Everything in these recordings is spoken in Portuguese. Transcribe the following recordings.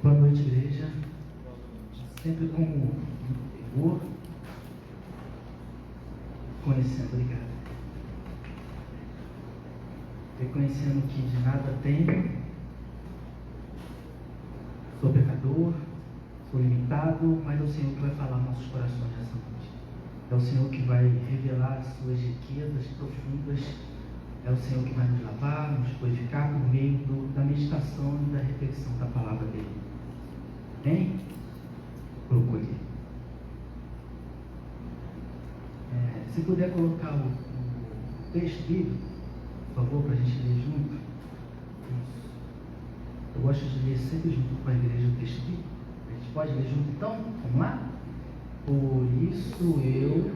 Boa noite, igreja. Sempre com muito vigor, conhecendo, obrigado. Reconhecendo que de nada tenho, sou pecador, sou limitado, mas é o Senhor que vai falar nos nossos corações nessa noite. É o Senhor que vai revelar as suas riquezas profundas. É o Senhor que vai nos lavar, nos purificar por meio da meditação e da reflexão da palavra dele. Amém? Procure. Se puder colocar o texto bíblico, por favor, para a gente ler junto. Isso. Eu gosto de ler sempre junto com a igreja o texto bíblico. A gente pode ler junto então? Vamos lá? Por isso eu,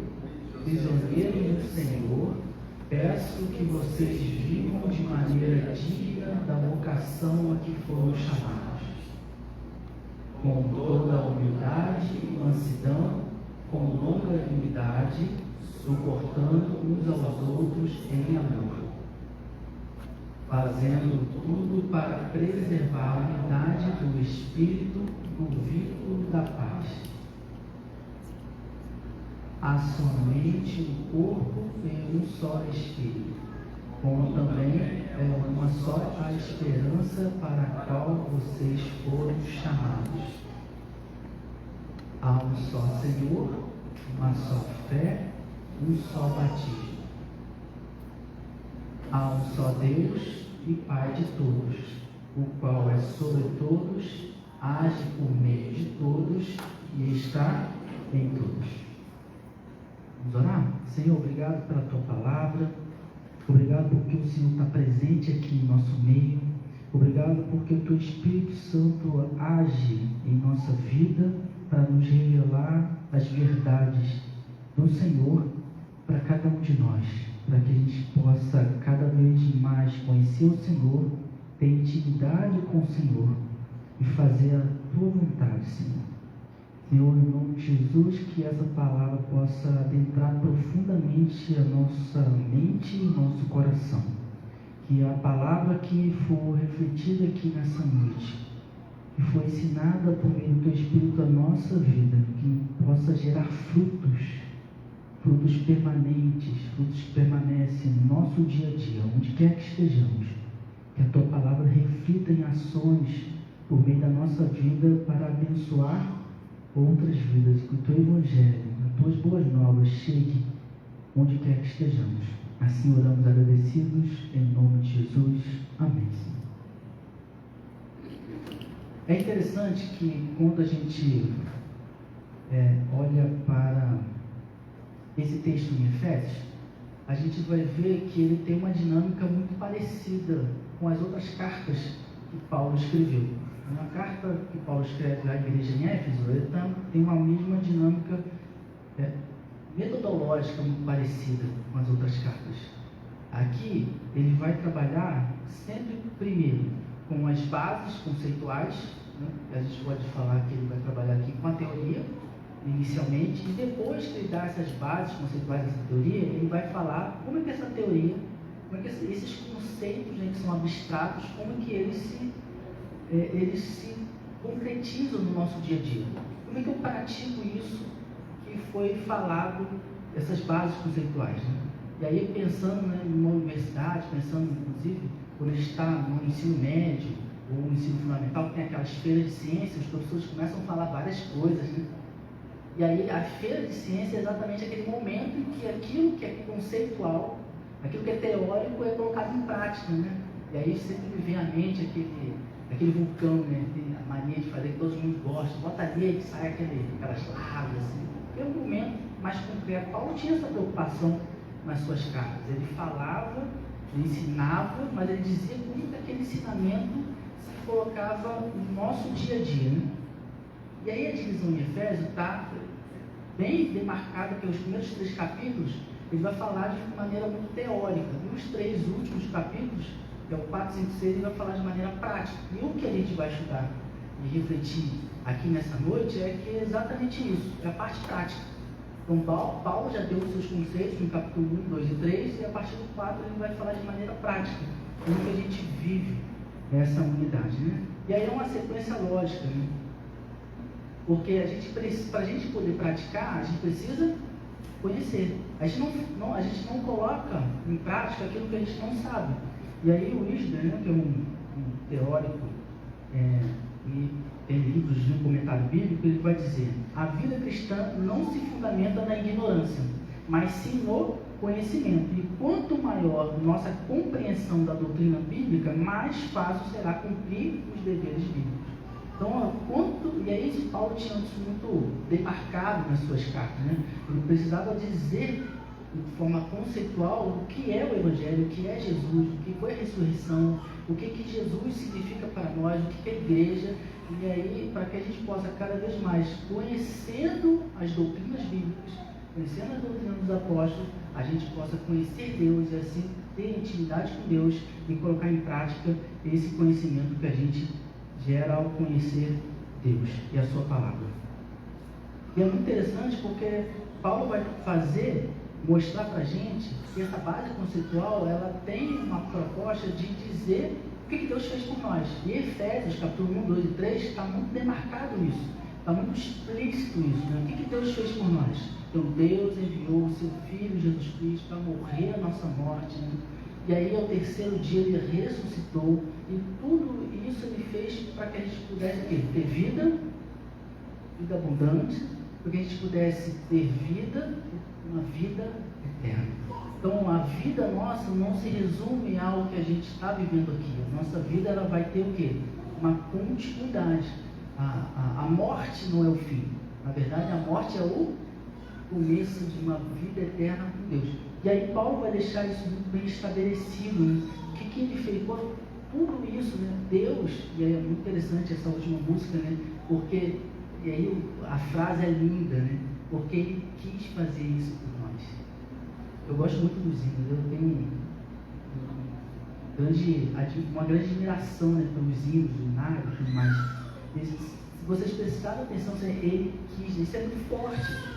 prisioneiro do Senhor, peço que vocês vivam de maneira digna da vocação a que foram chamados, com toda a humildade e mansidão, com longanimidade, suportando uns aos outros em amor, fazendo tudo para preservar a unidade do Espírito no vínculo da paz. Há somente um corpo e um só Espírito, como também é uma só a esperança para a qual vocês foram chamados. Há um só Senhor, uma só fé, um só batismo. Há um só Deus e Pai de todos, o qual é sobre todos, age por meio de todos e está em todos. Vamos orar? Senhor, obrigado pela Tua palavra. Obrigado porque o Senhor está presente aqui em nosso meio. Obrigado porque o Teu Espírito Santo age em nossa vida para nos revelar as verdades do Senhor para cada um de nós, para que a gente possa cada vez mais conhecer o Senhor, ter intimidade com o Senhor e fazer a Tua vontade, Senhor. Senhor, em nome de Jesus, que essa palavra possa adentrar profundamente a nossa mente e nosso coração. Que a palavra que for refletida aqui nessa noite, que for ensinada por meio do Teu Espírito à nossa vida, que possa gerar frutos permanentes, frutos que permanecem no nosso dia a dia, onde quer que estejamos. Que a Tua palavra reflita em ações por meio da nossa vida para abençoar outras vidas, que o Teu Evangelho, as Tuas boas novas chegue onde quer que estejamos. Assim oramos agradecidos, em nome de Jesus. Amém. É interessante que quando a gente olha para esse texto em Efésios, a gente vai ver que ele tem uma dinâmica muito parecida com as outras cartas que Paulo escreveu. Na carta que Paulo escreve à igreja em Éfeso, ele tem uma mesma dinâmica metodológica muito parecida com as outras cartas. Aqui, ele vai trabalhar sempre primeiro com as bases conceituais, né? A gente pode falar que ele vai trabalhar aqui com a teoria, inicialmente, e depois que ele dá essas bases conceituais dessa teoria, ele vai falar como é que essa teoria, como é que esses conceitos, né, que são abstratos, como é que eles se concretizam no nosso dia a dia. Como é que eu pratico isso que foi falado, essas bases conceituais, né? E aí, pensando, né, numa universidade, pensando inclusive quando a gente está no ensino médio ou no ensino fundamental, tem aquelas feiras de ciência, os professores começam a falar várias coisas, né? E aí a feira de ciência é exatamente aquele momento em que aquilo que é conceitual, aquilo que é teórico é colocado em prática, né? E aí sempre me vem à mente aquele vulcão, né? Tem a mania de fazer que todo mundo gosta, bota ali e sai aquelas lavas, assim. É um momento mais concreto. Paulo tinha essa preocupação nas suas cartas. Ele falava, ele ensinava, mas ele dizia como que aquele ensinamento se colocava no nosso dia a dia, né? E aí a divisão em Efésios está bem demarcada pelos primeiros 3 capítulos. Ele vai falar de maneira muito teórica. Nos 3 últimos capítulos, que é o 4, 5, 6, ele vai falar de maneira prática. E o que a gente vai estudar e refletir aqui nessa noite é que é exatamente isso, é a parte prática. Então Paulo já deu os seus conceitos no capítulo 1, 2 e 3, e a partir do 4 ele vai falar de maneira prática, como que a gente vive essa unidade, né? E aí é uma sequência lógica, né? Porque para a gente poder praticar, a gente precisa conhecer. A gente não coloca em prática aquilo que a gente não sabe. E aí o Wisdom, né, que é um teórico, e tem livros de um comentário bíblico, ele vai dizer: a vida cristã não se fundamenta na ignorância, mas sim no conhecimento. E quanto maior nossa compreensão da doutrina bíblica, mais fácil será cumprir os deveres bíblicos. Então, e aí Paulo tinha isso muito demarcado nas suas cartas, né? Ele precisava dizer de forma conceitual o que é o Evangelho, o que é Jesus, o que foi a ressurreição, o que Jesus significa para nós, o que é a igreja. E aí, para que a gente possa cada vez mais, conhecendo as doutrinas bíblicas, conhecendo as doutrinas dos apóstolos, a gente possa conhecer Deus e assim ter intimidade com Deus e colocar em prática esse conhecimento que a gente gera ao conhecer Deus e a sua palavra. E é muito interessante porque Paulo vai mostrar para a gente que essa base conceitual, ela tem uma proposta de dizer o que Deus fez por nós. E Efésios, capítulo 1, 2 e 3, está muito demarcado isso, está muito explícito isso, né? O que Deus fez por nós? Então Deus enviou o seu Filho Jesus Cristo para morrer a nossa morte, né? E aí ao terceiro dia ele ressuscitou, e tudo isso ele fez para que a gente pudesse ter vida abundante, para que a gente pudesse ter uma vida eterna. Então a vida nossa não se resume ao que a gente está vivendo aqui. A nossa vida ela vai ter o quê? Uma continuidade. A morte não é o fim. Na verdade, a morte é o começo de uma vida eterna com Deus. E aí Paulo vai deixar isso muito bem estabelecido, né? O que ele fez? Tudo isso, né? Deus, e aí é muito interessante essa última música, né? Porque, e aí a frase é linda, né? Porque ele quis fazer isso por nós. Eu gosto muito dos hinos, eu tenho uma grande admiração, né, pelos hinos, do nada e tudo mais. Se vocês prestarem atenção, ele quis, isso é muito forte.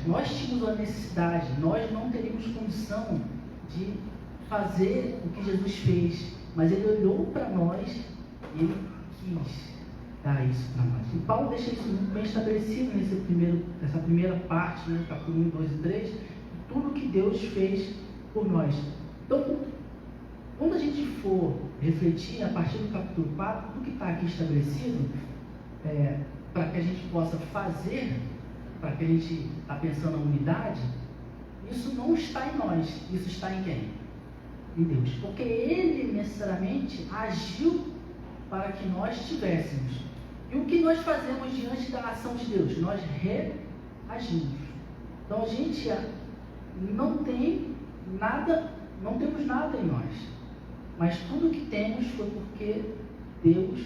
Nós tínhamos uma necessidade, nós não teríamos condição de fazer o que Jesus fez, mas ele olhou para nós e ele quis dar isso para nós. E Paulo deixa isso muito bem estabelecido nessa primeira parte, né, capítulo 1, 2 e 3, tudo que Deus fez por nós. Então, quando a gente for refletir a partir do capítulo 4, tudo que está aqui estabelecido, para que a gente possa fazer, para que a gente está pensando na unidade, isso não está em nós, isso está em quem? Em Deus. Porque Ele necessariamente agiu para que nós tivéssemos. E o que nós fazemos diante da ação de Deus? Nós reagimos. Então a gente não tem nada, não temos nada em nós. Mas tudo que temos foi porque Deus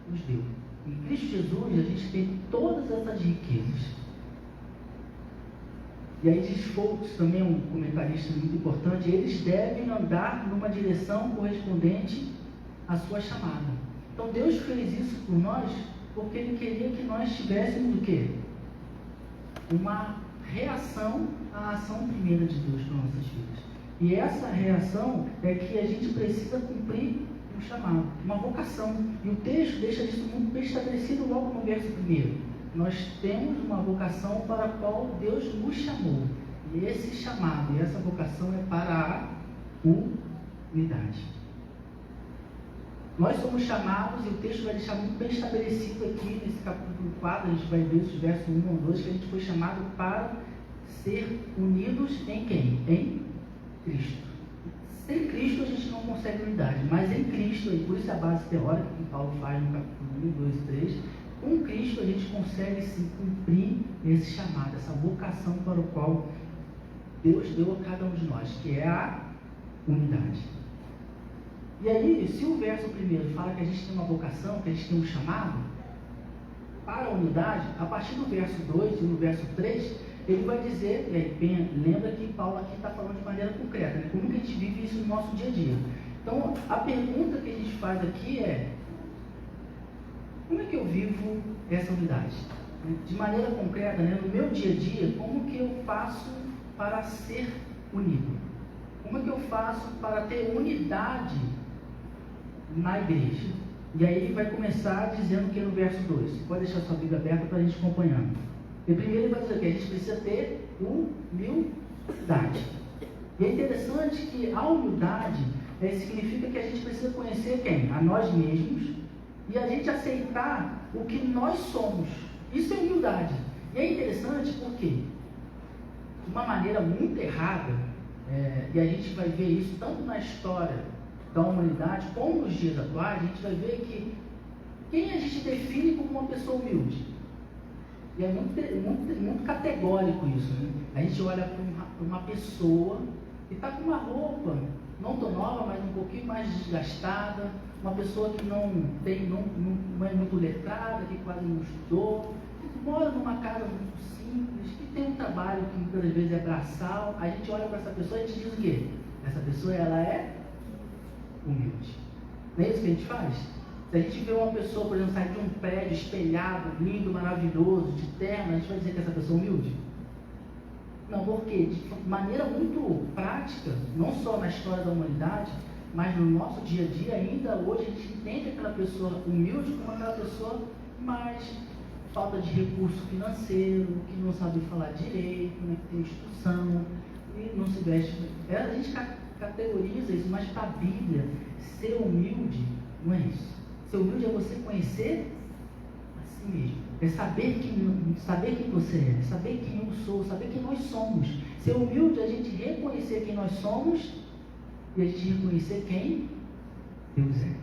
nos deu. Em Cristo Jesus a gente tem todas essas riquezas. E aí diz Foucault, também um comentarista muito importante, eles devem andar numa direção correspondente à sua chamada. Então Deus fez isso por nós porque Ele queria que nós tivéssemos o quê? Uma reação à ação primeira de Deus para nossas vidas. E essa reação é que a gente precisa cumprir um chamado, uma vocação. E o texto deixa isso muito bem estabelecido logo no verso 1. Nós temos uma vocação para a qual Deus nos chamou. E esse chamado e essa vocação é para a unidade. Nós somos chamados, e o texto vai deixar muito bem estabelecido aqui nesse capítulo 4, a gente vai ver os versos 1 ou 2, que a gente foi chamado para ser unidos em quem? Em Cristo. Sem Cristo a gente não consegue unidade, mas em Cristo, e por isso a base teórica que Paulo faz no capítulo 1, 2 e 3, com Cristo a gente consegue sim cumprir esse chamado, essa vocação para o qual Deus deu a cada um de nós, que é a unidade. E aí, se o verso primeiro fala que a gente tem uma vocação, que a gente tem um chamado para a unidade, a partir do verso 2 e no verso 3, ele vai dizer, e aí, lembra que Paulo aqui está falando de maneira concreta, né? Como que a gente vive isso no nosso dia a dia. Então, a pergunta que a gente faz aqui é: como é que eu vivo essa unidade? De maneira concreta, né? No meu dia a dia, como que eu faço para ser unido? Como é que eu faço para ter unidade na igreja. E aí ele vai começar dizendo que no verso 2. Você pode deixar sua Bíblia aberta para a gente acompanhando. E primeiro ele vai dizer que a gente precisa ter humildade. E é interessante que a humildade significa que a gente precisa conhecer quem? A nós mesmos, e a gente aceitar o que nós somos. Isso é humildade. E é interessante porque, de uma maneira muito errada, e a gente vai ver isso tanto na história da humanidade como nos dias atuais, a gente vai ver que quem a gente define como uma pessoa humilde? E é muito categórico isso, né? A gente olha para uma pessoa que está com uma roupa não tão nova, mas um pouquinho mais desgastada, uma pessoa que não é muito letrada, que quase não estudou, que mora numa casa muito simples, que tem um trabalho que muitas vezes é braçal. A gente olha para essa pessoa e a gente diz o quê? Essa pessoa, ela é humilde. Não é isso que a gente faz? Se a gente vê uma pessoa, por exemplo, sair de um prédio espelhado, lindo, maravilhoso, de terno, a gente vai dizer que essa pessoa é humilde? Não, porque de maneira muito prática, não só na história da humanidade, mas no nosso dia a dia, ainda hoje a gente entende aquela pessoa humilde como aquela pessoa mais falta de recurso financeiro, que não sabe falar direito, né, que tem instrução e não se veste. A gente categoriza isso, mas para a Bíblia, ser humilde não é isso. Ser humilde é você conhecer a si mesmo. É saber quem você é, saber quem eu sou, saber quem nós somos. Ser humilde é a gente reconhecer quem nós somos e a gente reconhecer quem Deus é.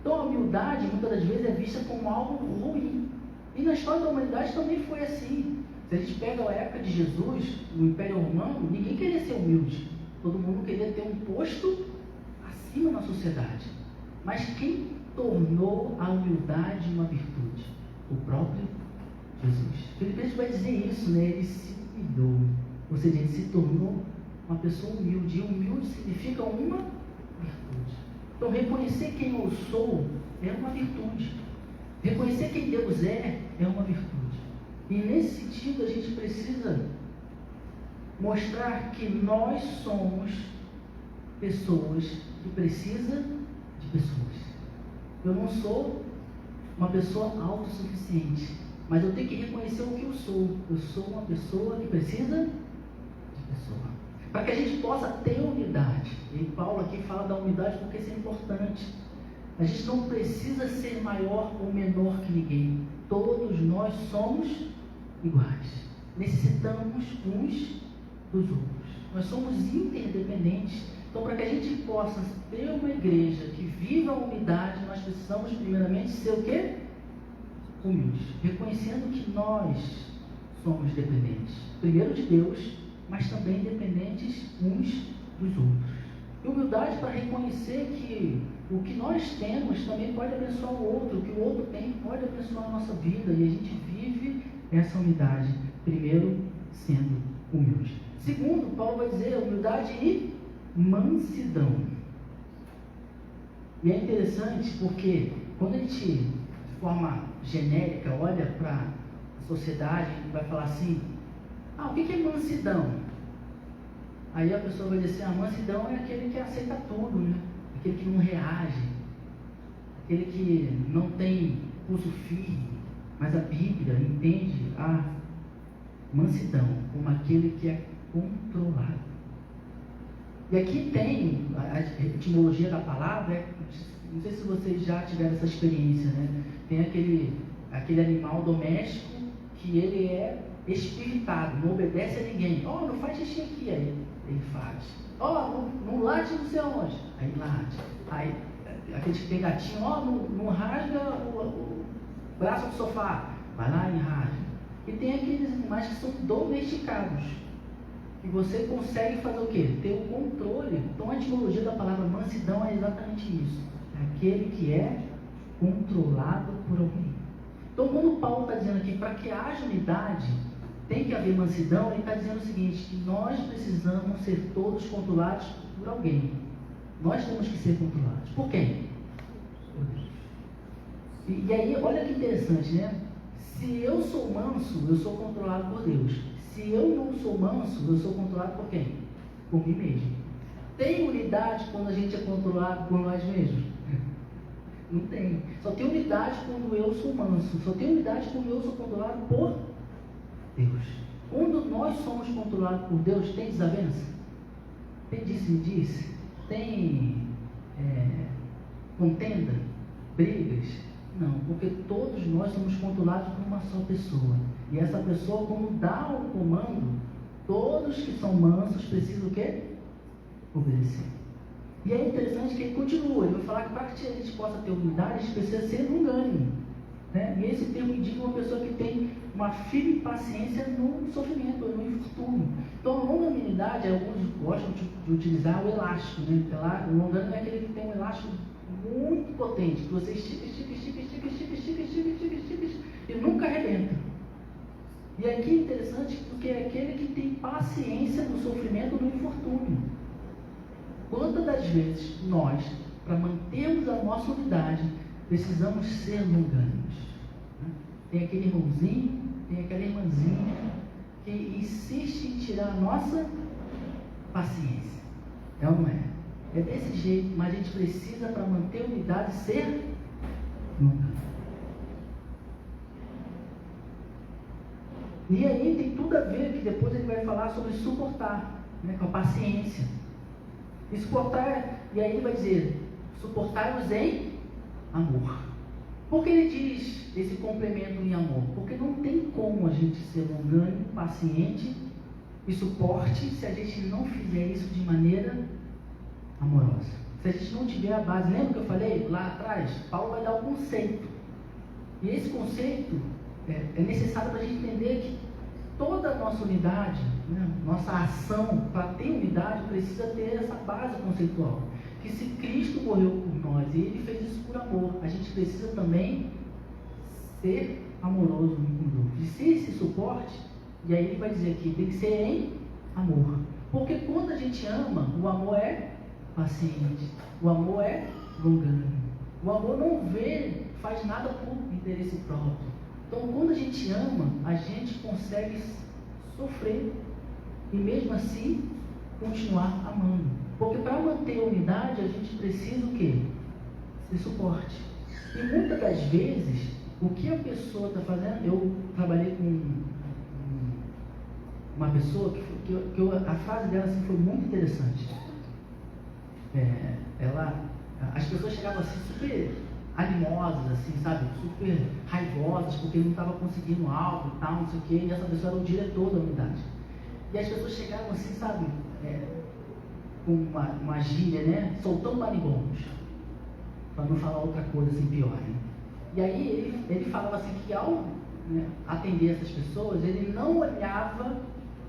Então a humildade muitas das vezes é vista como algo ruim. E na história da humanidade também foi assim. Se a gente pega a época de Jesus, no Império Romano, ninguém queria ser humilde. Todo mundo queria ter um posto acima na sociedade. Mas quem tornou a humildade uma virtude? O próprio Jesus. Filipenses vai dizer isso, né? Ele se humilhou, ou seja, ele se tornou uma pessoa humilde. E humilde significa uma virtude. Então, reconhecer quem eu sou é uma virtude. Reconhecer quem Deus é uma virtude. E nesse sentido, a gente precisa mostrar que nós somos pessoas que precisam de pessoas. Eu não sou uma pessoa autossuficiente, mas eu tenho que reconhecer o que eu sou. Eu sou uma pessoa que precisa de pessoa. Para que a gente possa ter unidade. E Paulo aqui fala da unidade porque isso é importante. A gente não precisa ser maior ou menor que ninguém. Todos nós somos iguais. Necessitamos uns dos outros. Nós somos interdependentes. Então, para que a gente possa ter uma igreja que viva a unidade, nós precisamos primeiramente ser o quê? Humildes. Reconhecendo que nós somos dependentes. Primeiro de Deus, mas também dependentes uns dos outros. E humildade para reconhecer que o que nós temos também pode abençoar o outro. O que o outro tem pode abençoar a nossa vida. E a gente vive essa unidade. Primeiro, sendo humilde. Segundo, Paulo vai dizer humildade e mansidão. E é interessante porque quando a gente, de forma genérica, olha para a sociedade e vai falar assim, o que é mansidão? Aí a pessoa vai dizer assim, a mansidão é aquele que aceita tudo, né? Aquele que não reage, aquele que não tem pulso firme. Mas a Bíblia entende a mansidão como aquele que é controlado. E aqui tem a etimologia da palavra, não sei se vocês já tiveram essa experiência, né? Tem aquele animal doméstico que ele é espiritado, não obedece a ninguém. Não faz xixi aqui, aí ele faz. Não late não sei aonde, aí late. Aí aqueles que tem gatinho, não rasga o braço do sofá, vai lá e rasga. E tem aqueles animais que são domesticados. E você consegue fazer o quê? Ter o controle. Então a etimologia da palavra mansidão é exatamente isso. É aquele que é controlado por alguém. Então quando Paulo está dizendo aqui, para que haja unidade, tem que haver mansidão, ele está dizendo o seguinte, que nós precisamos ser todos controlados por alguém. Nós temos que ser controlados. Por quem? Por Deus. E aí, olha que interessante, né? Se eu sou manso, eu sou controlado por Deus. Se eu não sou manso, eu sou controlado por quem? Por mim mesmo. Tem unidade quando a gente é controlado por nós mesmos? Não tem. Só tem unidade quando eu sou manso. Só tem unidade quando eu sou controlado por Deus. Quando nós somos controlados por Deus, tem desavença? Tem disse-me-disse? Tem contenda? Brigas? Não, porque todos nós somos controlados por uma só pessoa. E essa pessoa, quando dá o comando, todos que são mansos precisam o quê? Obedecer. E é interessante que ele continua, ele vai falar que para que a gente possa ter unidade, a gente precisa ser longânimo. Né? E esse termo indica uma pessoa que tem uma firme paciência no sofrimento, no infortúnio. Então, longanimidade, alguns gostam de utilizar o elástico. Né? O longânimo é aquele que tem um elástico muito potente, que você estica e nunca arrebenta. E aqui é interessante porque é aquele que tem paciência no sofrimento, no infortúnio. Quantas das vezes nós, para mantermos a nossa unidade, precisamos ser longânimos? Tem aquele irmãozinho, tem aquela irmãzinha que insiste em tirar a nossa paciência. É ou não é? É desse jeito, mas a gente precisa, para manter a unidade, ser longânimo. E aí tem tudo a ver, que depois ele vai falar sobre suportar, né, com a paciência. E suportar, e aí ele vai dizer, suportai-vos em amor. Por que ele diz esse complemento em amor? Porque não tem como a gente ser longânimo, paciente e suporte se a gente não fizer isso de maneira amorosa. Se a gente não tiver a base, lembra que eu falei lá atrás? Paulo vai dar o conceito. E esse conceito é necessário para a gente entender que toda a nossa unidade, né, nossa ação para ter unidade precisa ter essa base conceitual. Que se Cristo morreu por nós e Ele fez isso por amor, a gente precisa também ser amoroso um com o outro. E ser esse suporte, e aí ele vai dizer aqui, tem que ser em amor. Porque quando a gente ama, o amor é paciente, o amor é longânimo. O amor não faz nada por interesse próprio. Então, quando a gente ama, a gente consegue sofrer e mesmo assim continuar amando. Porque para manter a unidade, a gente precisa o quê? De suporte. E muitas das vezes, o que a pessoa está fazendo, eu trabalhei com uma pessoa a frase dela assim, foi muito interessante. As pessoas chegavam assim super animosas, assim, sabe, super raivosas, porque não estava conseguindo algo e tal, não sei o quê, e essa pessoa era o diretor da unidade. E as pessoas chegavam assim, sabe, com uma gíria, né, soltando marimbons, para não falar outra coisa assim pior, né? E aí ele falava assim que ao atender essas pessoas, ele não olhava,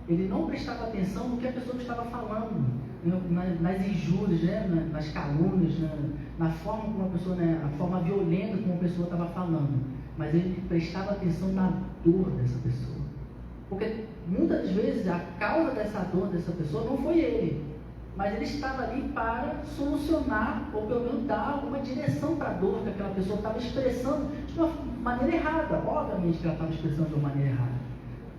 ele não prestava atenção no que a pessoa estava falando, nas injúrias, né, nas calúnias, na forma como a pessoa, a forma violenta como a pessoa estava falando, mas ele prestava atenção na dor dessa pessoa, porque muitas vezes a causa dessa dor dessa pessoa não foi ele, mas ele estava ali para solucionar, ou pelo menos dar alguma direção para a dor que aquela pessoa estava expressando de uma maneira errada. Obviamente que ela estava expressando de uma maneira errada,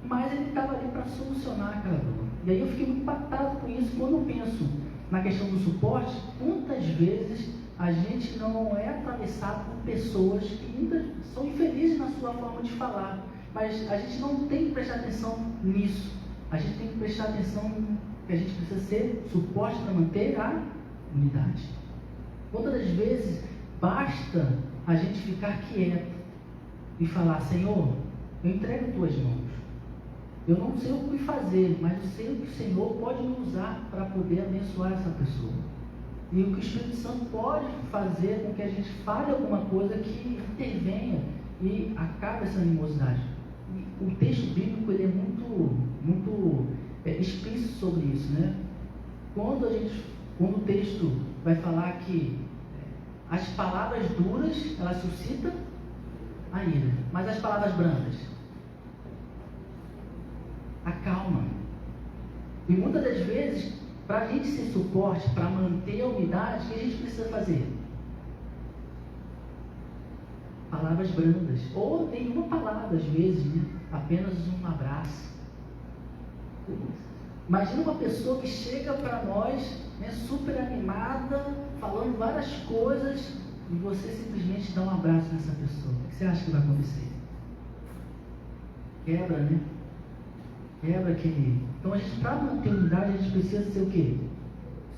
mas ele estava ali para solucionar aquela dor. E aí eu fiquei muito impactado com isso quando eu penso na questão do suporte. Quantas vezes a gente não é atravessado por pessoas que são infelizes na sua forma de falar, mas a gente não tem que prestar atenção nisso. A gente tem que prestar atenção que a gente precisa ser suporte para manter a unidade. Quantas das vezes basta a gente ficar quieto e falar: Senhor, eu entrego em tuas mãos. Eu não sei o que fazer, mas eu sei o que o Senhor pode me usar para poder abençoar essa pessoa. E o que o Espírito Santo pode fazer com que a gente fale alguma coisa que intervenha e acabe essa animosidade. E o texto bíblico ele é muito explícito sobre isso, né? Quando o texto vai falar que as palavras duras, elas suscitam a ira, mas as palavras brandas acalmam. E muitas das vezes, para a gente ser suporte, para manter a unidade, o que a gente precisa fazer? Palavras brandas, ou nenhuma palavra às vezes, né? Apenas um abraço. Imagina uma pessoa que chega para nós, né, super animada, falando várias coisas, e você simplesmente dá um abraço nessa pessoa, o que você acha que vai acontecer? Quebra, né? Quebra aquele... Então, para manter a unidade, a gente precisa ser o quê?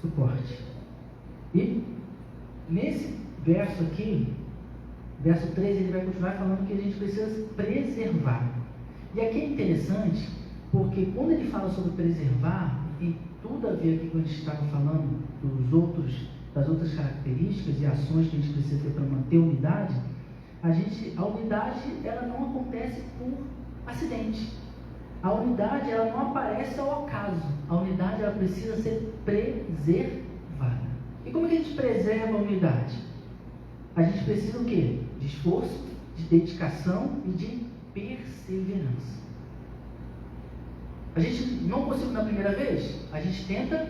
Suporte. E nesse verso aqui, verso 13, ele vai continuar falando que a gente precisa preservar. E aqui é interessante, porque quando ele fala sobre preservar, tem tudo a ver aqui com a gente estava falando das outras características e ações que a gente precisa ter para manter a unidade. A unidade, ela não acontece por acidente. A unidade, ela não aparece ao acaso. A unidade, ela precisa ser preservada. E como é que a gente preserva a unidade? A gente precisa o quê? De esforço, de dedicação e de perseverança. A gente não conseguiu na primeira vez, a gente tenta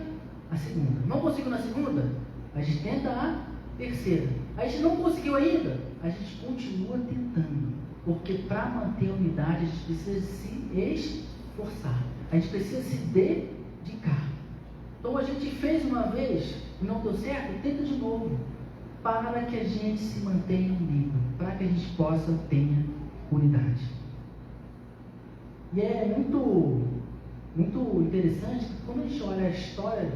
a segunda. Não conseguiu na segunda, a gente tenta a terceira. A gente não conseguiu ainda, a gente continua tentando. Porque para manter a unidade, a gente precisa se esforçar. A gente precisa se dedicar. Então a gente fez uma vez e não deu certo, tenta de novo. Para que a gente se mantenha unido. Para que a gente possa ter unidade. E é muito interessante que quando a gente olha a história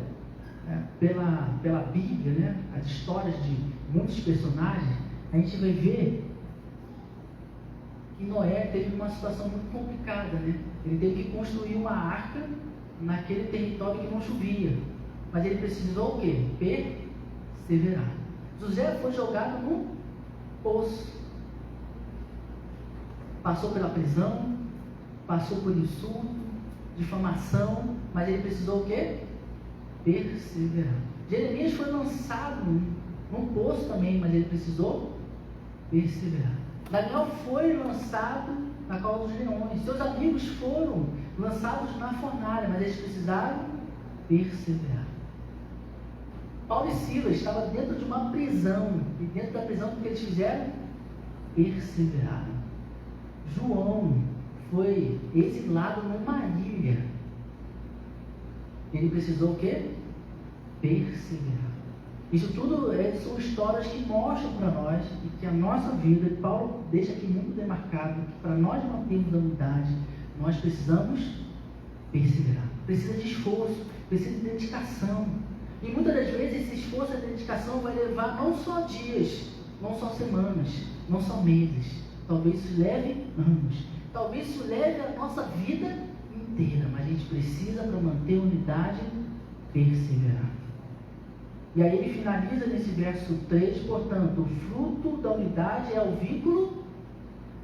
pela Bíblia, né, as histórias de muitos personagens, a gente vai ver que Noé teve uma situação muito complicada, né? Ele teve que construir uma arca naquele território que não chovia. Mas ele precisou o quê? Perseverar. José foi jogado no poço. Passou pela prisão, passou por insulto, difamação, mas ele precisou o quê? Perseverar. Jeremias foi lançado num poço também, mas ele precisou perseverar. Daniel foi lançado na cova dos leões. Seus amigos foram lançados na fornalha, mas eles precisaram perseverar. Paulo e Silas estavam dentro de uma prisão, e dentro da prisão, o que eles fizeram? Perseveraram. João foi exilado numa ilha. Ele precisou o quê? Perseverar. Isso tudo são histórias que mostram para nós e que a nossa vida, Paulo deixa aqui muito demarcado, que para nós mantermos a unidade, nós precisamos perseverar. Precisa de esforço, precisa de dedicação. E muitas das vezes esse esforço e dedicação vai levar não só dias, não só semanas, não só meses. Talvez isso leve anos. Talvez isso leve a nossa vida inteira. Mas a gente precisa, para manter a unidade, perseverar. E aí ele finaliza nesse verso 3, portanto, o fruto da unidade é o vínculo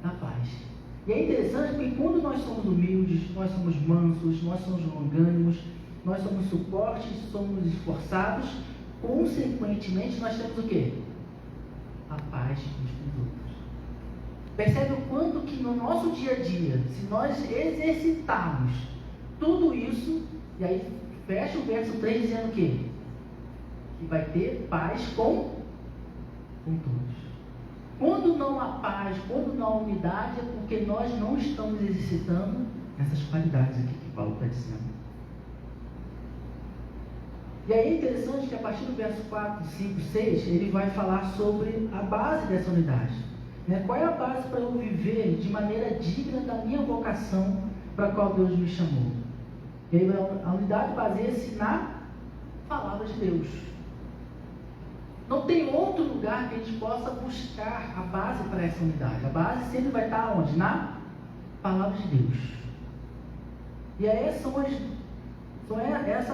da paz. E é interessante porque quando nós somos humildes, nós somos mansos, nós somos longânimos, nós somos suportes, somos esforçados, consequentemente nós temos o quê? A paz uns com os outros. Percebe o quanto que no nosso dia a dia, se nós exercitarmos tudo isso, e aí fecha o verso 3 dizendo o quê? Que vai ter paz com todos. Quando não há paz, quando não há unidade, é porque nós não estamos exercitando essas qualidades aqui que Paulo está dizendo. E aí é interessante que a partir do verso 4, 5, 6, ele vai falar sobre a base dessa unidade. Qual é a base para eu viver de maneira digna da minha vocação para a qual Deus me chamou? E aí a unidade baseia-se na palavra de Deus. Não tem outro lugar que a gente possa buscar a base para essa unidade. A base sempre vai estar onde? Na palavra de Deus. E aí essa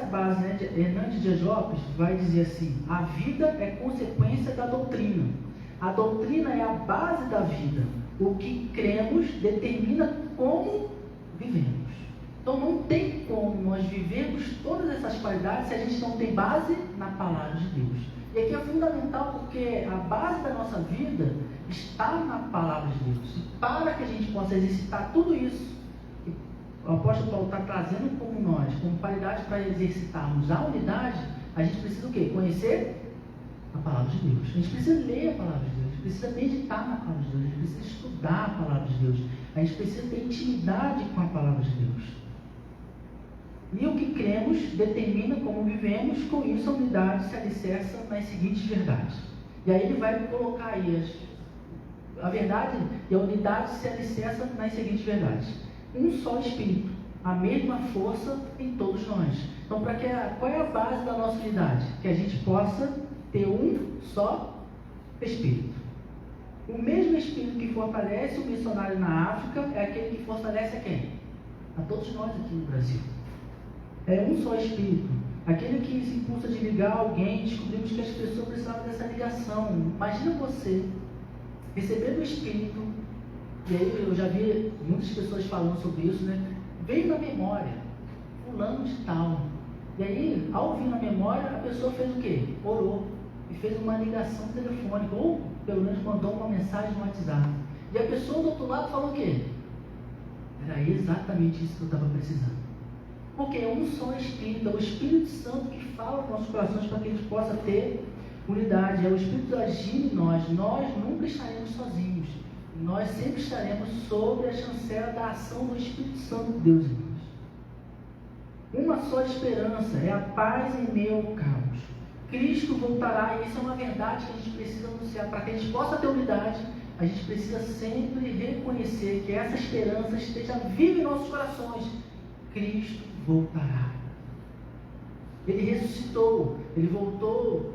base, né? Hernandes Dias Lopes vai dizer assim: a vida é consequência da doutrina. A doutrina é a base da vida. O que cremos determina como vivemos. Então não tem como nós vivermos todas essas qualidades se a gente não tem base na palavra de Deus. E aqui é fundamental porque a base da nossa vida está na palavra de Deus. E para que a gente possa exercitar tudo isso, o apóstolo Paulo está trazendo como nós, como qualidade para exercitarmos a unidade, a gente precisa o quê? Conhecer a palavra de Deus. A gente precisa ler a palavra de Deus, a gente precisa meditar na palavra de Deus, a gente precisa estudar a palavra de Deus, a gente precisa ter intimidade com a palavra de Deus. E o que cremos determina como vivemos, com isso a unidade se alicerça nas seguintes verdades. E aí ele vai colocar aí a verdade e a unidade se alicerça nas seguintes verdades: um só Espírito, a mesma força em todos nós. Então, qual é a base da nossa unidade? Que a gente possa ter um só Espírito. O mesmo Espírito que fortalece o missionário na África é aquele que fortalece a quem? A todos nós aqui no Brasil. É um só Espírito. Aquele que se impulsa de ligar alguém, descobrimos que as pessoas precisavam dessa ligação. Imagina você recebendo o Espírito, e aí eu já vi muitas pessoas falando sobre isso, né? Veio na memória, fulano de tal. E aí, ao vir na memória, a pessoa fez o quê? Orou. E fez uma ligação telefônica, ou pelo menos mandou uma mensagem no WhatsApp. E a pessoa do outro lado falou o quê? Era exatamente isso que eu estava precisando. Porque é um só Espírito, é o Espírito Santo que fala com nossos corações para que a gente possa ter unidade. É o Espírito agindo em nós. Nós nunca estaremos sozinhos. Nós sempre estaremos sob a chancela da ação do Espírito Santo de Deus em nós. Uma só esperança é a paz em meio ao caos. Cristo voltará, e isso é uma verdade que a gente precisa anunciar. Para que a gente possa ter unidade, a gente precisa sempre reconhecer que essa esperança esteja viva em nossos corações. Cristo voltará. Ele ressuscitou, ele voltou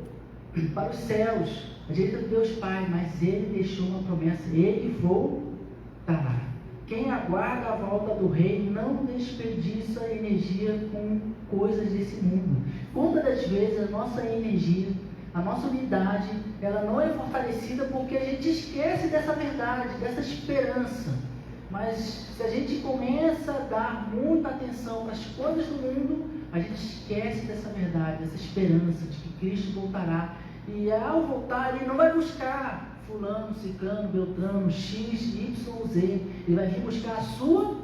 para os céus, a direita de Deus Pai, mas ele deixou uma promessa: ele voltará. Quem aguarda a volta do rei não desperdiça energia com coisas desse mundo. Quantas das vezes a nossa energia, a nossa unidade, ela não é fortalecida porque a gente esquece dessa verdade, dessa esperança. Mas se a gente começa a dar muita atenção para as coisas do mundo, a gente esquece dessa verdade, dessa esperança de que Cristo voltará. E ao voltar, ele não vai buscar fulano, ciclano, beltrano, X, Y, Z. Ele vai vir buscar a sua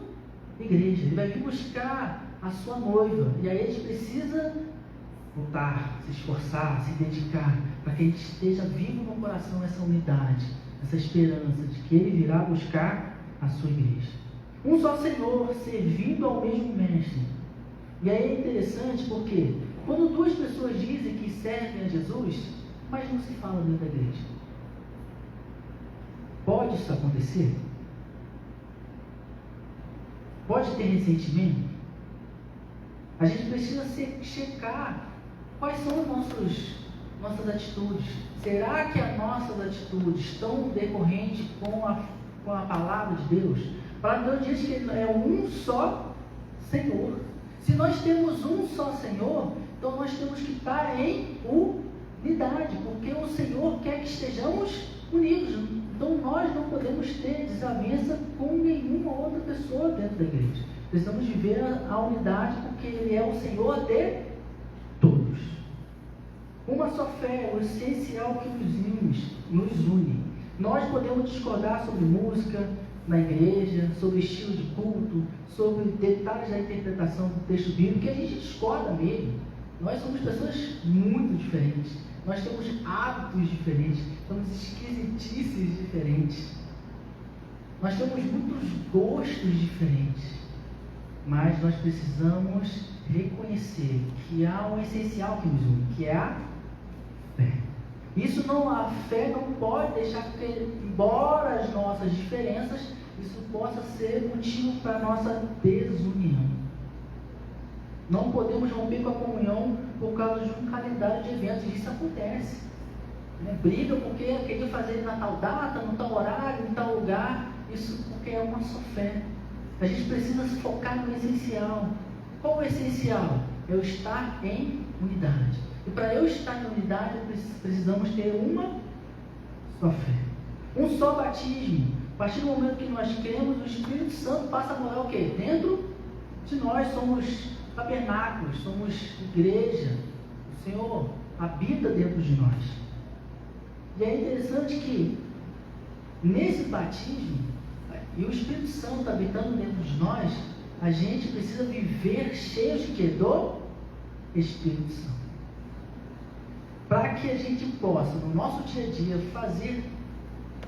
igreja, ele vai vir buscar a sua noiva. E aí a gente precisa lutar, se esforçar, se dedicar, para que a gente esteja vivo no coração essa unidade, essa esperança de que ele virá buscar a sua igreja. Um só Senhor, servindo ao mesmo mestre. E aí é interessante porque quando duas pessoas dizem que servem a Jesus, mas não se fala dentro da igreja. Pode isso acontecer? Pode ter ressentimento? A gente precisa checar quais são nossas atitudes. Será que as nossas atitudes estão decorrentes com a palavra de Deus? A palavra de Deus diz que é um só Senhor. Se nós temos um só Senhor, então nós temos que estar em unidade, porque o Senhor quer que estejamos unidos. Então nós não podemos ter desavença com nenhuma outra pessoa dentro da igreja. Precisamos viver a unidade, porque Ele é o Senhor de todos. Uma só fé é o essencial que nos une. Nós podemos discordar sobre música na igreja, sobre estilo de culto, sobre detalhes da interpretação do texto bíblico, que a gente discorda mesmo. Nós somos pessoas muito diferentes. Nós temos hábitos diferentes, temos esquisitices diferentes. Nós temos muitos gostos diferentes. Mas nós precisamos reconhecer que há um essencial que nos une, que é a fé. A fé não pode deixar que, embora as nossas diferenças, isso possa ser motivo para a nossa desunião. Não podemos romper com a comunhão por causa de um calendário de eventos. Isso acontece. Briga porque queria fazer na tal data, no tal horário, em tal lugar. Isso porque é uma só fé. A gente precisa se focar no essencial. Qual é o essencial? Eu estar em unidade. E para eu estar em unidade, precisamos ter uma só fé. Um só batismo. A partir do momento que nós cremos, o Espírito Santo passa a morar o quê? Dentro de nós. Somos tabernáculos, somos igreja. O Senhor habita dentro de nós. E é interessante que nesse batismo, e o Espírito Santo habitando dentro de nós, a gente precisa viver cheios de quê? Do Espírito Santo. Para que a gente possa, no nosso dia a dia, fazer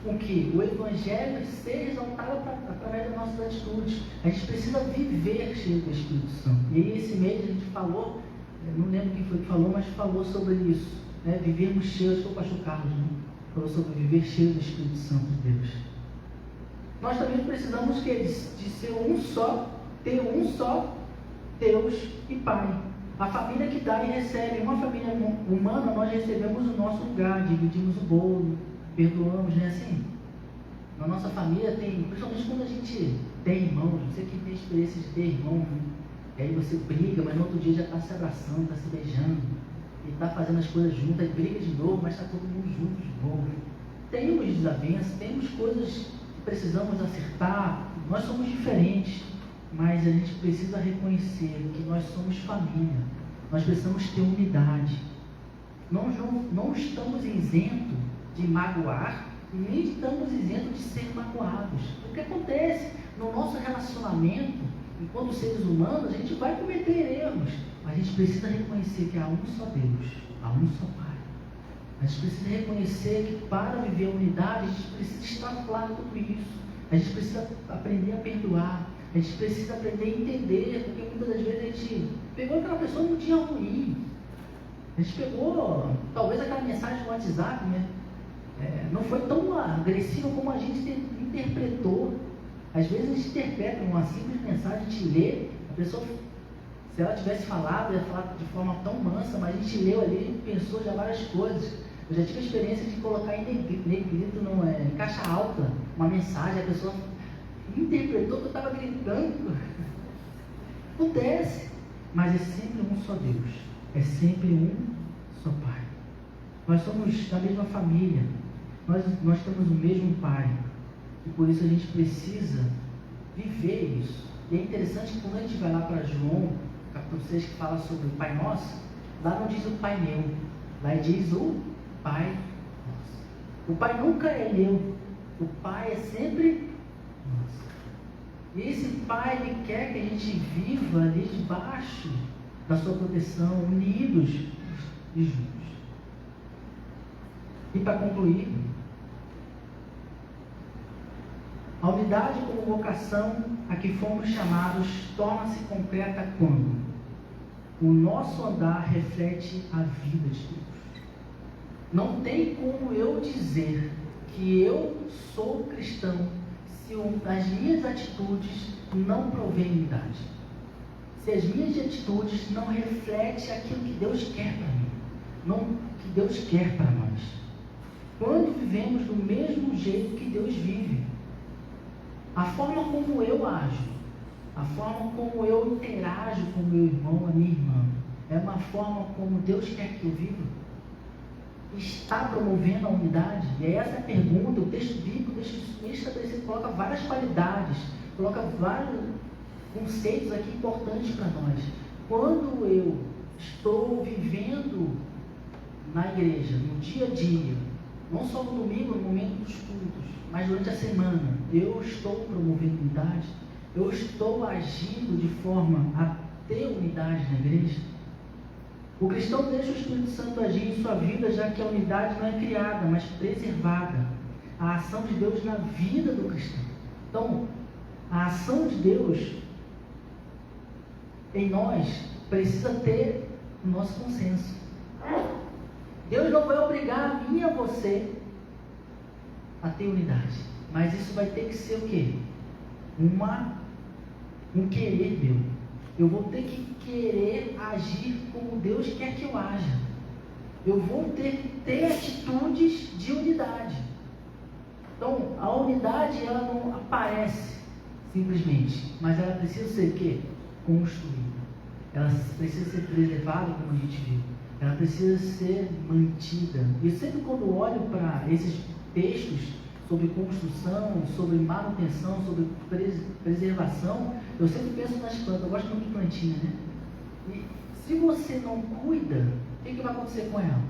com que o Evangelho seja exaltado através das nossas atitudes. A gente precisa viver cheio do Espírito Santo. E aí, esse mês a gente falou, não lembro quem foi que falou, mas falou sobre isso. Vivermos cheios, foi o pastor Carlos, né? falou sobre viver cheio do Espírito Santo de Deus. Nós também precisamos de ser um só, ter um só Deus e Pai. A família que dá e recebe. Uma família humana, nós recebemos o nosso lugar, dividimos o bolo, perdoamos, né? Assim, na nossa família tem, principalmente quando a gente tem irmãos, você que tem experiência de ter irmão, né? E aí você briga, mas no outro dia já está se abraçando, está se beijando, e está fazendo as coisas juntas, aí briga de novo, mas está todo mundo junto de novo. Temos desavenças, temos coisas que precisamos acertar, nós somos diferentes, mas a gente precisa reconhecer que nós somos família, nós precisamos ter unidade. Não estamos isentos de magoar, nem estamos isentos de ser magoados. O que acontece no nosso relacionamento, enquanto seres humanos, a gente vai cometer erros, mas a gente precisa reconhecer que há um só Deus, há um só Pai. A gente precisa reconhecer que para viver a unidade, a gente precisa extrapolar tudo isso. A gente precisa aprender a perdoar. A gente precisa aprender a entender, porque muitas das vezes a gente pegou aquela pessoa num dia ruim. A gente pegou, talvez aquela mensagem no WhatsApp, né? Não foi tão agressiva como a gente interpretou. Às vezes a gente interpreta uma simples mensagem, a gente lê, a pessoa, se ela tivesse falado, ia falar de forma tão mansa, mas a gente leu ali e pensou já várias coisas. Eu já tive a experiência de colocar em negrito, em caixa alta, uma mensagem, a pessoa interpretou que eu estava gritando. Acontece, mas é sempre um só Deus, é sempre um só Pai. Nós somos da mesma família, nós temos o mesmo Pai, e por isso a gente precisa viver isso. E é interessante que quando a gente vai lá para João, capítulo 6, que fala sobre o Pai Nosso, lá não diz o Pai meu, lá diz o Pai Nosso. O Pai nunca é meu, o Pai é sempre nosso. E esse Pai, Ele quer que a gente viva ali debaixo da sua proteção, unidos e juntos. E para concluir, a unidade como vocação a que fomos chamados torna-se concreta quando o nosso andar reflete a vida de Deus. Não tem como eu dizer que eu sou cristão se as minhas atitudes não provêm unidade. Se as minhas atitudes não refletem aquilo que Deus quer para mim, não que Deus quer para nós. Quando vivemos do mesmo jeito que Deus vive, a forma como eu ajo, a forma como eu interajo com meu irmão, a minha irmã, é uma forma como Deus quer que eu viva? Está promovendo a unidade? E é essa a pergunta. O texto bíblico deixa isso bem estabelecido, coloca várias qualidades, coloca vários conceitos aqui importantes para nós. Quando eu estou vivendo na igreja, no dia a dia, não só no domingo, no momento dos cultos, mas durante a semana, eu estou promovendo unidade? Eu estou agindo de forma a ter unidade na igreja? O cristão deixa o Espírito Santo agir em sua vida, já que a unidade não é criada, mas preservada. A ação de Deus na vida do cristão. Então, a ação de Deus em nós precisa ter o nosso consenso. Deus não vai obrigar a mim e a você a ter unidade, mas isso vai ter que ser o quê? Um querer meu. Eu vou ter que querer agir como Deus quer que eu haja. Eu vou ter que ter atitudes de unidade. Então, a unidade, ela não aparece simplesmente, mas ela precisa ser o quê? Construída. Ela precisa ser preservada, como a gente viu. Ela precisa ser mantida. E sempre quando olho para esses textos sobre construção, sobre manutenção, sobre preservação, eu sempre penso nas plantas. Eu gosto muito de plantinha, né? E se você não cuida, o que vai acontecer com ela?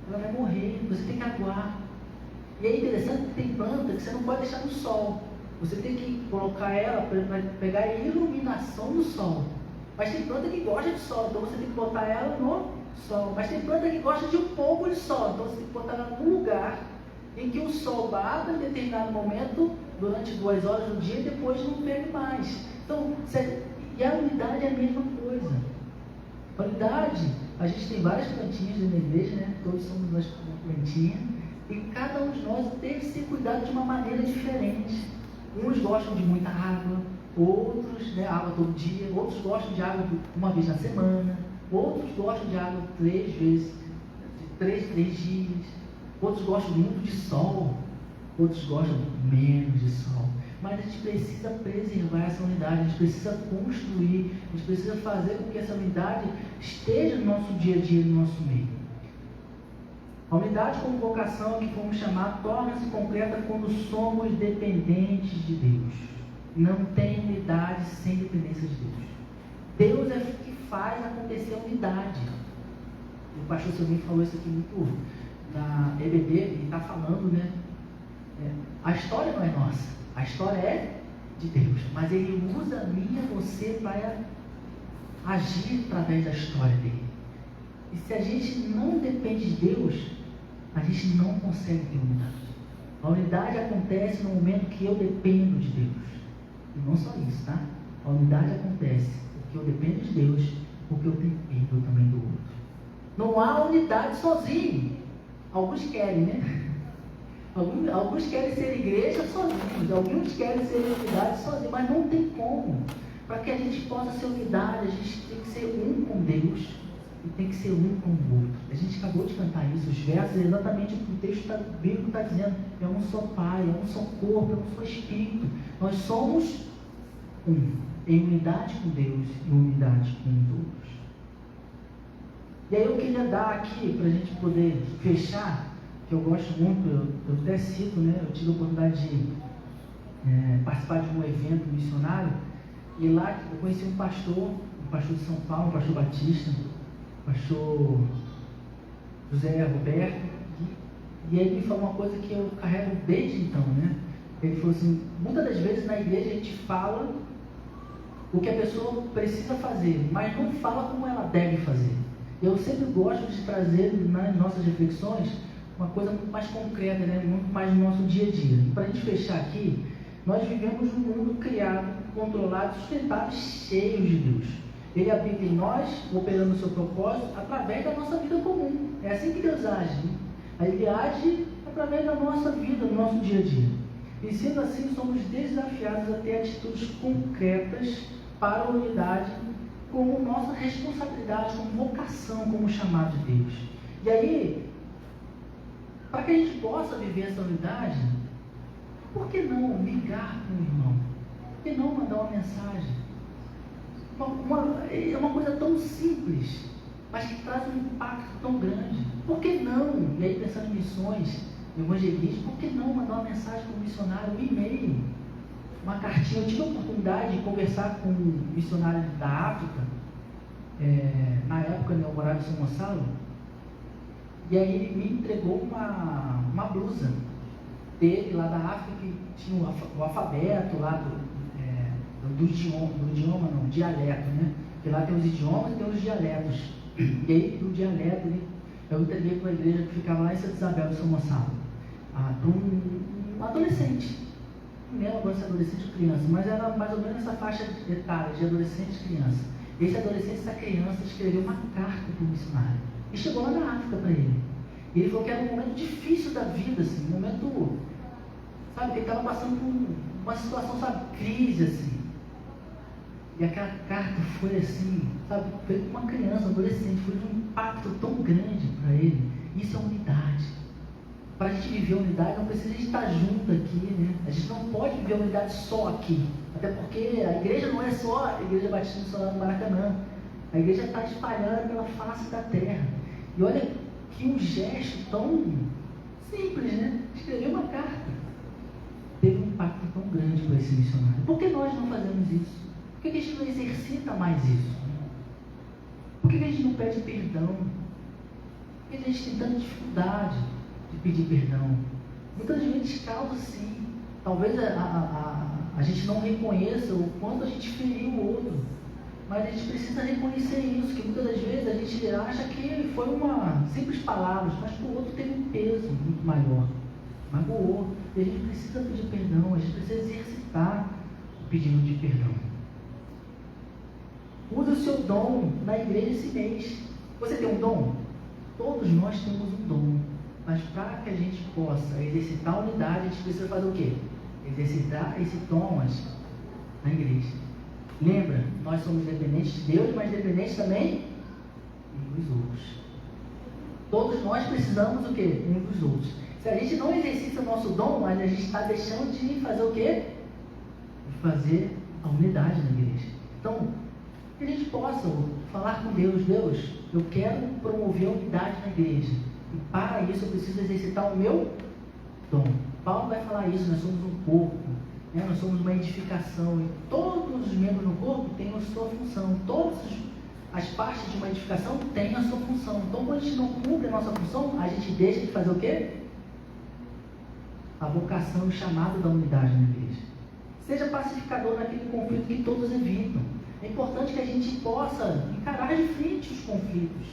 Ela vai morrer, você tem que aguar. E é interessante que tem planta que você não pode deixar no sol. Você tem que colocar ela para pegar a iluminação do sol. Mas tem planta que gosta de sol, então você tem que botar ela no sol. Mas tem planta que gosta de um pouco de sol, então você tem que botar ela num lugar em que o sol bata em determinado momento, durante 2 horas do dia, e depois não pegue mais. Então, e a unidade é a mesma coisa. A unidade, a gente tem várias plantinhas na igreja, né? Todos somos uma plantinha. E um de nós deve ser cuidado de uma maneira diferente. Uns gostam de muita água, outros, né, água todo dia, outros gostam de água uma vez na semana, outros gostam de água 3 vezes, de 3 dias, outros gostam muito de sol, outros gostam menos de sol. Mas a gente precisa preservar essa unidade, a gente precisa construir, a gente precisa fazer com que essa unidade esteja no nosso dia a dia, no nosso meio. A unidade como vocação que fomos chamados torna-se concreta quando somos dependentes de Deus. Não tem unidade sem dependência de Deus. Deus é que faz acontecer a unidade. O pastor Silvinho falou isso aqui muito na EBD, ele está falando, né? A história não é nossa, a história é de Deus, mas Ele usa a mim e você para agir através da história dele. E se a gente não depende de Deus, a gente não consegue ter unidade. A unidade acontece no momento que eu dependo de Deus. E não só isso, tá? A unidade acontece porque eu dependo de Deus, porque eu dependo também do outro. Não há unidade sozinho. Alguns querem, né? Alguns querem ser igreja sozinhos, alguns querem ser unidade sozinhos, mas não tem como. Para que a gente possa ser unidade, a gente tem que ser um com Deus e tem que ser um com o outro. A gente acabou de cantar isso, os versos, exatamente o que o texto bíblico está dizendo. É um só Pai, é um só corpo, é um só Espírito. Nós somos um, em unidade com Deus e unidade com os outros. E aí eu queria dar aqui, para a gente poder fechar, que eu gosto muito, eu até cito, né? Eu tive a oportunidade de participar de um evento missionário, e lá eu conheci um pastor de São Paulo, um pastor Batista, pastor José Roberto, e ele me falou uma coisa que eu carrego desde então, né? Ele falou assim: muitas das vezes na igreja a gente fala o que a pessoa precisa fazer, mas não fala como ela deve fazer. Eu sempre gosto de trazer nas nossas reflexões uma coisa muito mais concreta, né? Muito mais no nosso dia a dia. E para a gente fechar aqui, nós vivemos um mundo criado, controlado, sustentado, cheio de Deus. Ele habita em nós, operando o seu propósito, através da nossa vida comum. É assim que Deus age. Ele age através da nossa vida, do nosso dia a dia. E sendo assim, somos desafiados a ter atitudes concretas para a unidade, como nossa responsabilidade, como vocação, como chamado de Deus. E aí, para que a gente possa viver essa unidade, por que não ligar para um irmão? Por que não mandar uma mensagem? É uma coisa tão simples, mas que traz um impacto tão grande. Por que não? E aí, pensando em missões, evangelismo, por que não mandar uma mensagem para um missionário, um e-mail, uma cartinha? Eu tive a oportunidade de conversar com um missionário da África, na época, né, eu morava em São Gonçalo, e aí ele me entregou uma blusa dele lá da África, que tinha o alfabeto lá do dialeto, né? Porque lá tem os idiomas e tem os dialetos. E aí, do dialeto, eu entreguei para a igreja que ficava lá em Santa Isabel, de São Gonçalo, para um adolescente. Não lembro agora se é adolescente ou criança, mas era mais ou menos essa faixa etária de adolescente e criança. Esse adolescente, essa criança, escreveu uma carta para o missionário. E chegou lá na África para ele. E ele falou que era um momento difícil da vida, assim, um momento, sabe, que ele estava passando por uma situação, sabe, crise, assim. E aquela carta foi assim, sabe, foi com uma criança, um adolescente, foi de um impacto tão grande para ele. Isso é unidade. Para a gente viver a unidade, não precisa a gente estar junto aqui, né? A gente não pode viver a unidade só aqui. Até porque a igreja não é só a Igreja Batista Missionária do Maracanã. A igreja está espalhada pela face da terra. E olha que um gesto tão simples, né? Escrever uma carta teve um impacto tão grande para esse missionário. Por que nós não fazemos isso? Por que a gente não exercita mais isso? Por que a gente não pede perdão? Por que a gente tem tanta dificuldade de pedir perdão? Muitas vezes causa sim. Talvez a gente não reconheça o quanto a gente feriu o outro. Mas a gente precisa reconhecer isso, que muitas das vezes a gente acha que foi uma simples palavras, mas para o outro teve um peso muito maior. Magoou. E a gente precisa pedir perdão, a gente precisa exercitar o pedido de perdão. Use o seu dom na igreja esse mês. Você tem um dom? Todos nós temos um dom. Mas para que a gente possa exercitar a unidade, a gente precisa fazer o quê? Exercitar esse Thomas na igreja. Lembra, nós somos dependentes de Deus, mas dependentes também uns dos outros. Todos nós precisamos o quê? Uns dos outros. Se a gente não exercita o nosso dom, mas a gente está deixando de fazer o quê? De fazer a unidade na igreja. Então, que a gente possa falar com Deus: Deus, eu quero promover a unidade na igreja. E para isso eu preciso exercitar o meu dom. Paulo vai falar isso: nós somos um corpo, né? Nós somos uma edificação. E todos os membros do corpo têm a sua função. Todas as partes de uma edificação têm a sua função. Então, quando a gente não cumpre a nossa função, a gente deixa de fazer o quê? A vocação e o chamado da unidade na igreja. Seja pacificador naquele conflito que todos evitam. É importante que a gente possa encarar de frente os conflitos.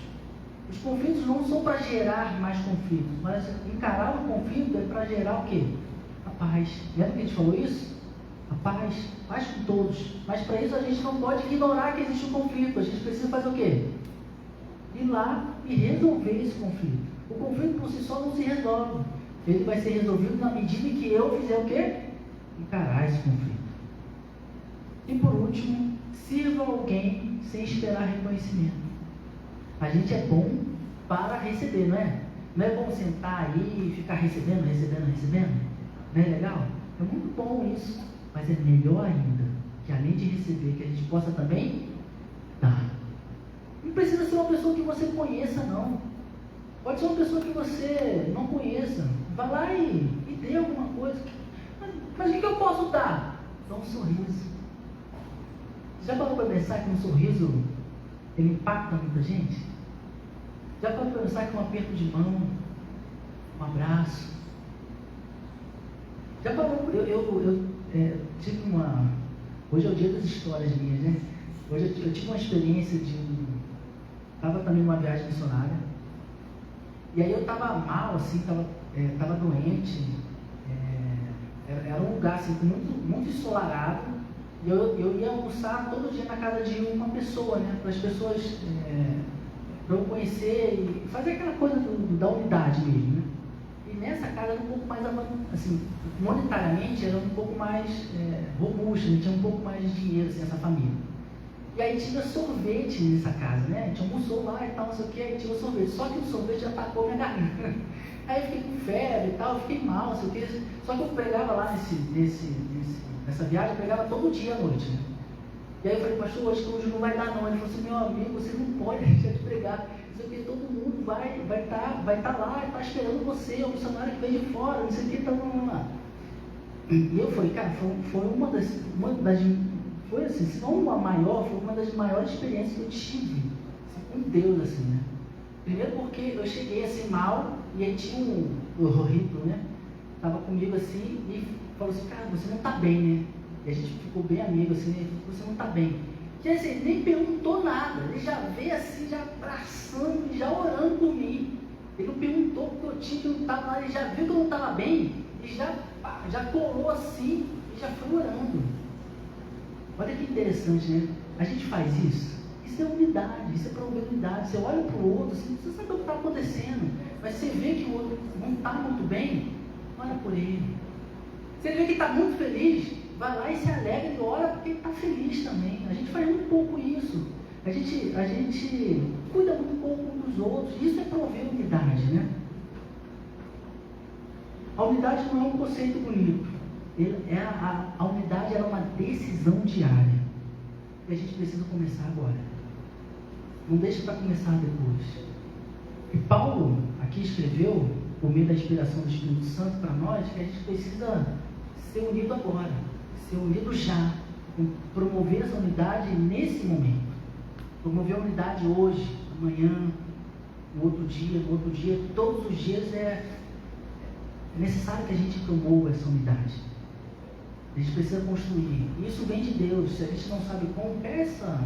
Os conflitos não são para gerar mais conflitos, mas encarar o conflito é para gerar o quê? A paz. Lembra que a gente falou isso? A paz. Paz com todos. Mas para isso a gente não pode ignorar que existe um conflito. A gente precisa fazer o quê? Ir lá e resolver esse conflito. O conflito por si só não se resolve. Ele vai ser resolvido na medida em que eu fizer o quê? Encarar esse conflito. E por último, sirva alguém sem esperar reconhecimento. A gente é bom para receber, não é? Não é bom sentar aí e ficar recebendo. Não é legal? É muito bom isso, mas é melhor ainda que além de receber, que a gente possa também dar. Não precisa ser uma pessoa que você conheça, não. Pode ser uma pessoa que você não conheça. Vá lá e dê alguma coisa. Mas o que eu posso dar? Dá um sorriso. Já parou para pensar que um sorriso ele impacta muita gente? Já parou para pensar que um aperto de mão, um abraço? Já parou? Eu tive uma... Hoje é o dia das histórias minhas, né? Hoje eu tive uma experiência de... Estava também numa viagem missionária. E aí eu estava mal, assim, estava doente. Era um lugar assim, muito ensolarado. E eu ia almoçar todo dia na casa de uma pessoa, né? Para as pessoas, para eu conhecer e fazer aquela coisa da unidade mesmo, né? E nessa casa era um pouco mais, assim, monetariamente era um pouco mais robusta, né? Tinha um pouco mais de dinheiro, assim, essa família. E aí tinha sorvete nessa casa, né? A gente almoçou lá e tal, não sei o que, aí tinha o sorvete. Só que o sorvete atacou minha garganta. Aí eu fiquei com febre e tal, fiquei mal, não sei o que. Só que eu pregava lá nessa viagem, eu pregava todo dia à noite, né? E aí eu falei: pastor, hoje não vai dar não. Ele falou assim: meu amigo, você não pode deixar de pregar. Não sei o que, todo mundo vai estar lá, está esperando você, o missionário que vem de fora, não sei o que, lá. E eu falei: cara, foi uma das foi assim, se não a maior, foi uma das maiores experiências que eu tive assim, com Deus, assim, né? Primeiro porque eu cheguei assim mal, e aí tinha o Rorrito, né? Tava comigo assim, e falou assim: cara, você não tá bem, né? E a gente ficou bem amigo, assim, né? Você não tá bem. E assim, ele nem perguntou nada, ele já veio assim, já abraçando, já orando por mim. Ele não perguntou porque eu tinha que não estava lá, ele já viu que eu não estava bem, e já colou assim, e já foi orando. Olha que interessante, né? A gente faz isso. Isso é unidade, isso é promover unidade. Você olha para o outro, você sabe o que está acontecendo, mas você vê que o outro não está muito bem, olha por ele. Você vê que está muito feliz, vai lá e se alegra e ora porque ele está feliz também. A gente faz muito pouco isso. A gente cuida muito pouco um dos outros. Isso é promover unidade, né? A unidade não é um conceito bonito. A unidade é uma decisão diária. E a gente precisa começar agora. Não deixa para começar depois. E Paulo aqui escreveu, por meio da inspiração do Espírito Santo para nós, que a gente precisa ser unido agora. Ser unido já. Promover essa unidade nesse momento. Promover a unidade hoje, amanhã, no outro dia. Todos os dias é necessário que a gente promova essa unidade. A gente precisa construir. Isso vem de Deus. Se a gente não sabe como, peça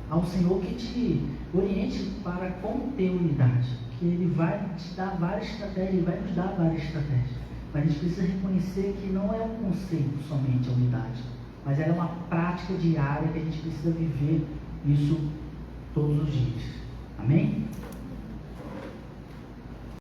ao Senhor que te oriente para como ter unidade. Que Ele vai te dar várias estratégias, Ele vai nos dar várias estratégias. Mas a gente precisa reconhecer que não é um conceito somente a unidade, mas ela é uma prática diária que a gente precisa viver isso todos os dias. Amém?